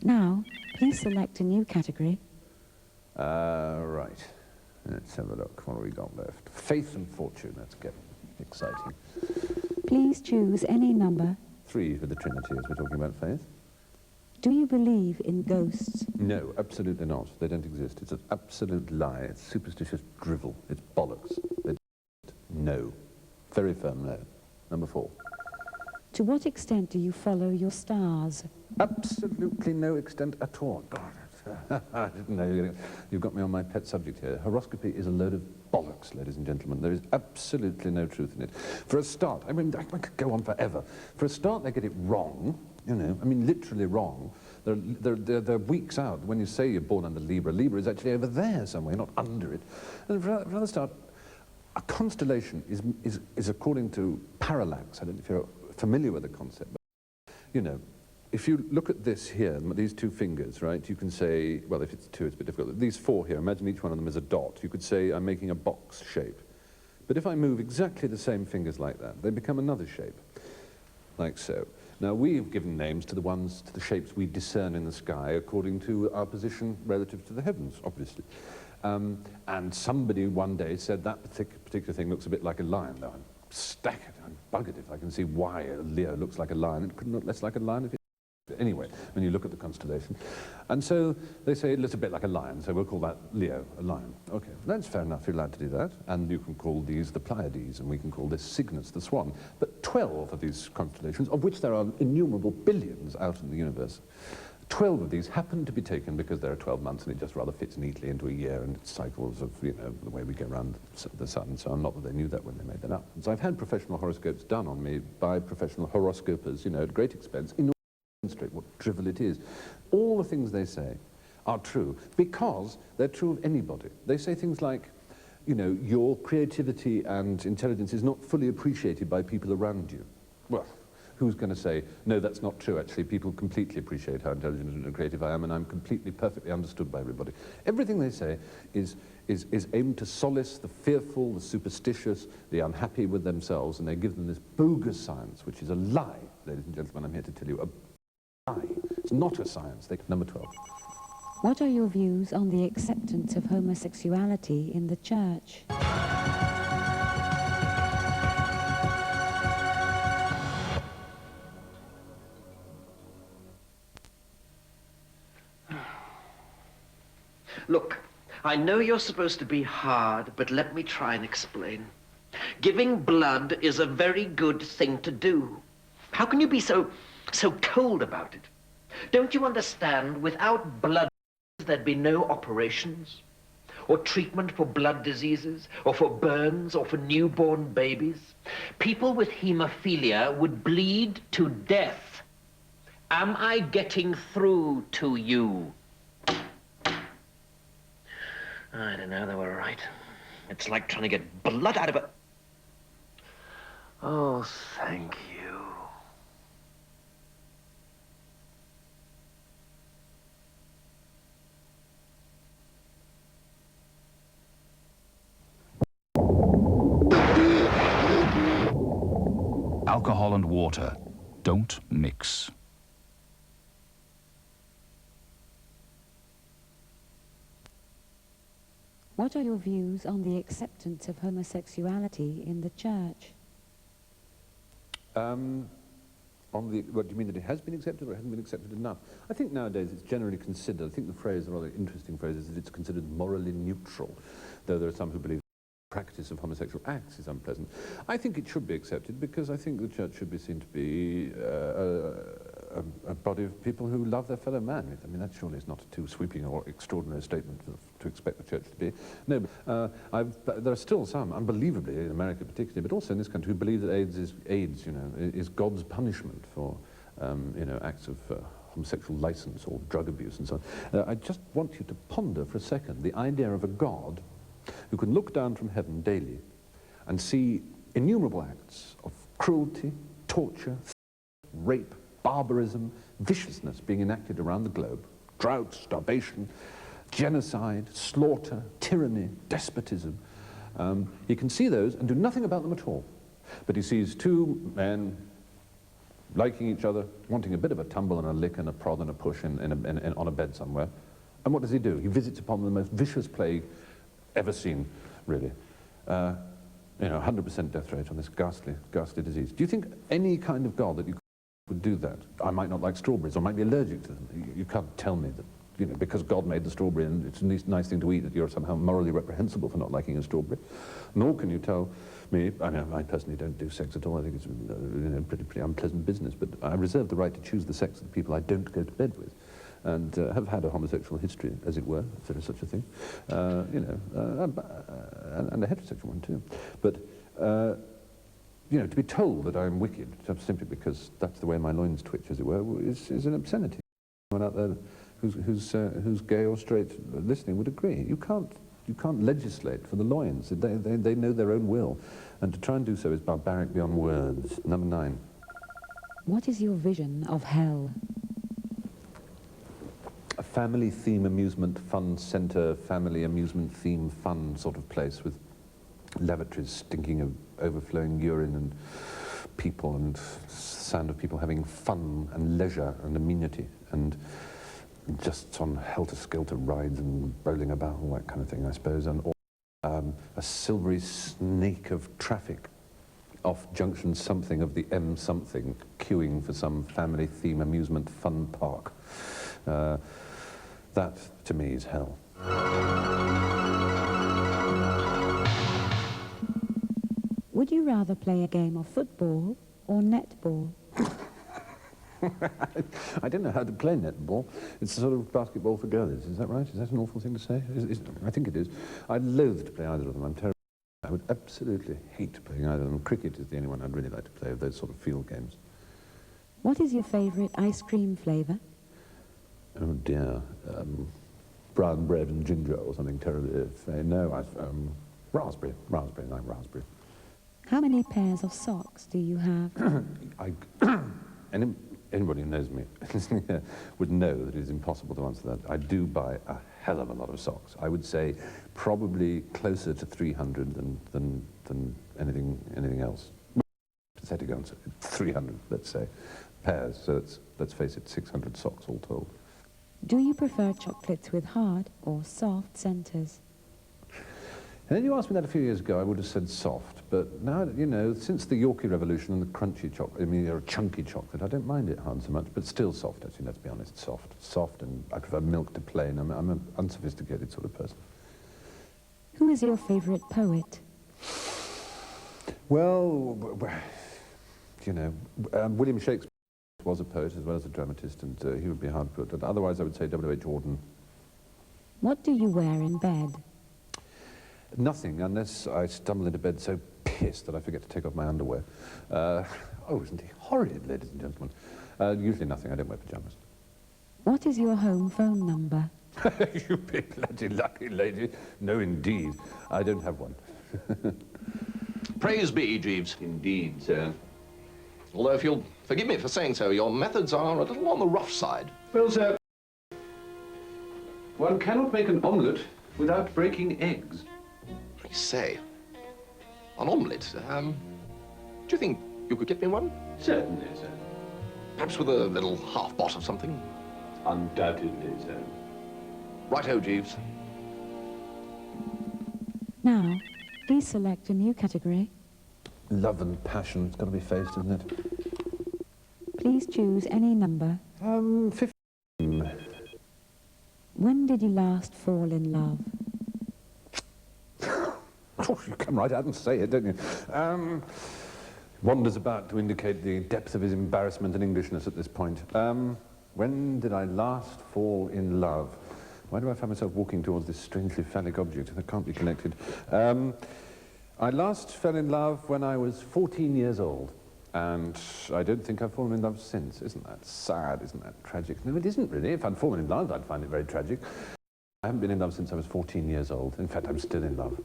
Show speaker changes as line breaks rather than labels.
Now, please select a new category.
Right. Let's have a look. What have we got left? Faith and fortune. Let's get exciting.
Please choose any number.
3 for the Trinity, as we're talking about faith.
Do you believe in ghosts?
No, absolutely not. They don't exist. It's an absolute lie. It's superstitious drivel. It's bollocks. They don't. No. Very firm no. Number 4.
To what extent do you follow your stars?
Absolutely no extent at all. God, I didn't know. You've got me on my pet subject here. Horoscopy is a load of bollocks, ladies and gentlemen. There is absolutely no truth in it. For a start, I mean, I could go on forever. For a start, they get it wrong. You know, I mean, literally wrong. They're weeks out. When you say you're born under Libra, Libra is actually over there somewhere, not under it. And for the start, a constellation is according to parallax. I don't know if you're familiar with the concept, but, you know, if you look at this here, these 2 fingers, right, you can say, well, if it's 2, it's a bit difficult. These 4 here, imagine each one of them is a dot. You could say I'm making a box shape. But if I move exactly the same fingers like that, they become another shape, like so. Now, we've given names to the shapes we discern in the sky according to our position relative to the heavens, obviously. And somebody one day said that particular thing looks a bit like a lion. Now, I'm staggered, I'm buggered if I can see why a Leo looks like a lion. It could look less like a lion if it... Anyway, when you look at the constellation. And so they say it looks a bit like a lion, so we'll call that Leo, a lion. Okay, that's fair enough, you're allowed to do that. And you can call these the Pleiades, and we can call this Cygnus, the swan. But 12 of these constellations, of which there are innumerable billions out in the universe, 12 of these happen to be taken because there are 12 months, and it just rather fits neatly into a year, and it's cycles of, you know, the way we go around the sun and so on. Not that they knew that when they made that up. And so I've had professional horoscopes done on me by professional horoscopers, you know, at great expense, in order to demonstrate what drivel it is. All the things they say are true because they're true of anybody. They say things like, you know, your creativity and intelligence is not fully appreciated by people around you. Well, who's going to say, no, that's not true, actually. People completely appreciate how intelligent and creative I am, and I'm completely, perfectly understood by everybody. Everything they say is aimed to solace the fearful, the superstitious, the unhappy with themselves, and they give them this bogus science, which is a lie, ladies and gentlemen. I'm here to tell you, a lie. It's not a science. Number 12.
What are your views on the acceptance of homosexuality in the church?
Look, I know you're supposed to be hard, but let me try and explain. Giving blood is a very good thing to do. How can you be so cold about it? Don't you understand, without blood, there'd be no operations, or treatment for blood diseases, or for burns, or for newborn babies? People with hemophilia would bleed to death. Am I getting through to you? I don't know, they were right. It's like trying to get blood out of a... Oh, thank you.
Alcohol and water don't mix.
What are your views on the acceptance of homosexuality in the church?
What do you mean, that it has been accepted or it hasn't been accepted enough? I think nowadays it's generally considered, I think the phrase, a rather interesting phrase, is that it's considered morally neutral, though there are some who believe the practice of homosexual acts is unpleasant. I think it should be accepted because I think the church should be seen to be a body of people who love their fellow man. I mean, that surely is not a too sweeping or extraordinary statement to expect the church to be. No, but there are still some, unbelievably, in America particularly, but also in this country, who believe that AIDS, you know, is God's punishment for, you know, acts of homosexual license or drug abuse and so on. I just want you to ponder for a second the idea of a God who can look down from heaven daily and see innumerable acts of cruelty, torture, rape, barbarism, viciousness being enacted around the globe, drought, starvation, genocide, slaughter, tyranny, despotism. He can see those and do nothing about them at all. But he sees two men liking each other, wanting a bit of a tumble and a lick and a prod and a push on a bed somewhere. And what does he do? He visits upon the most vicious plague ever seen, really. You know, 100% death rate on this ghastly, ghastly disease. Do you think any kind of God that you would do that? I might not like strawberries, or might be allergic to them. You can't tell me that, you know, because God made the strawberry and it's a nice thing to eat, that you're somehow morally reprehensible for not liking a strawberry. Nor can you tell me, I mean, I personally don't do sex at all. I think it's pretty unpleasant business, but I reserve the right to choose the sex of the people I don't go to bed with. And have had a homosexual history, as it were, if there is such a thing, you know, and a heterosexual one too. But, you know, to be told that I'm wicked, simply because that's the way my loins twitch, as it were, is an obscenity. Anyone out there who's gay or straight listening would agree. You can't legislate for the loins. They know their own will. And to try and do so is barbaric beyond words. Number 9.
What is your vision of hell?
A family theme amusement fun centre, family amusement theme fun sort of place with lavatories stinking of overflowing urine and people and sound of people having fun and leisure and amenity and just on helter-skelter rides and bowling about, all that kind of thing, I suppose, and a silvery snake of traffic off junction something of the M something, queuing for some family theme amusement fun park. That, to me, is hell.
Would you rather play a game of football or netball?
I don't know how to play netball. It's a sort of basketball for girls. Is that right? Is that an awful thing to say? I think it is. I'd loathe to play either of them. I'm terrible. I would absolutely hate playing either of them. Cricket is the only one I'd really like to play of those sort of field games.
What is your favourite ice cream flavour?
Oh dear. Brown bread and ginger or something terribly. No, raspberry. Raspberry, like raspberry.
How many pairs of socks do you have?
Anybody who knows me would know that it is impossible to answer that. I do buy a hell of a lot of socks. I would say probably closer to 300 than anything else. Pathetic answer. 300, let's say, pairs. So let's face it, 600 socks all told.
Do you prefer chocolates with hard or soft centres?
And then you asked me that a few years ago, I would have said soft. But now, you know, since the Yorkie revolution and the crunchy chocolate, I mean, or chunky chocolate, I don't mind it hard so much, but still soft, actually, let's be honest, soft. Soft, and I prefer milk to plain. I'm an unsophisticated sort of person.
Who is your favourite poet?
Well, you know, William Shakespeare was a poet as well as a dramatist, and he would be hard put. But otherwise, I would say W.H. Auden.
What do you wear in bed?
Nothing, unless I stumble into bed so pissed that I forget to take off my underwear. Oh, isn't he horrid, ladies and gentlemen? Usually nothing, I don't wear pyjamas.
What is your home phone number?
You big bloody lucky lady. No, indeed. I don't have one.
Praise be, Jeeves.
Indeed, sir.
Although, if you'll forgive me for saying so, your methods are a little on the rough side.
Well, sir, one cannot make an omelette without breaking eggs.
I say, an omelette. Do you think you could get me one?
Certainly, sir.
Perhaps with a little half-pot of something?
Undoubtedly, sir.
Righto, Jeeves.
Now, please select a new category.
Love and passion. It's got to be faced, isn't it?
Please choose any number.
15.
When did you last fall in love?
Oh, you come right out and say it, don't you? Wanders about to indicate the depth of his embarrassment and Englishness at this point. When did I last fall in love? Why do I find myself walking towards this strangely phallic object that can't be connected? I last fell in love when I was 14 years old, and I don't think I've fallen in love since. Isn't that sad? Isn't that tragic? No, it isn't really. If I'd fallen in love, I'd find it very tragic. I haven't been in love since I was 14 years old. In fact, I'm still in love.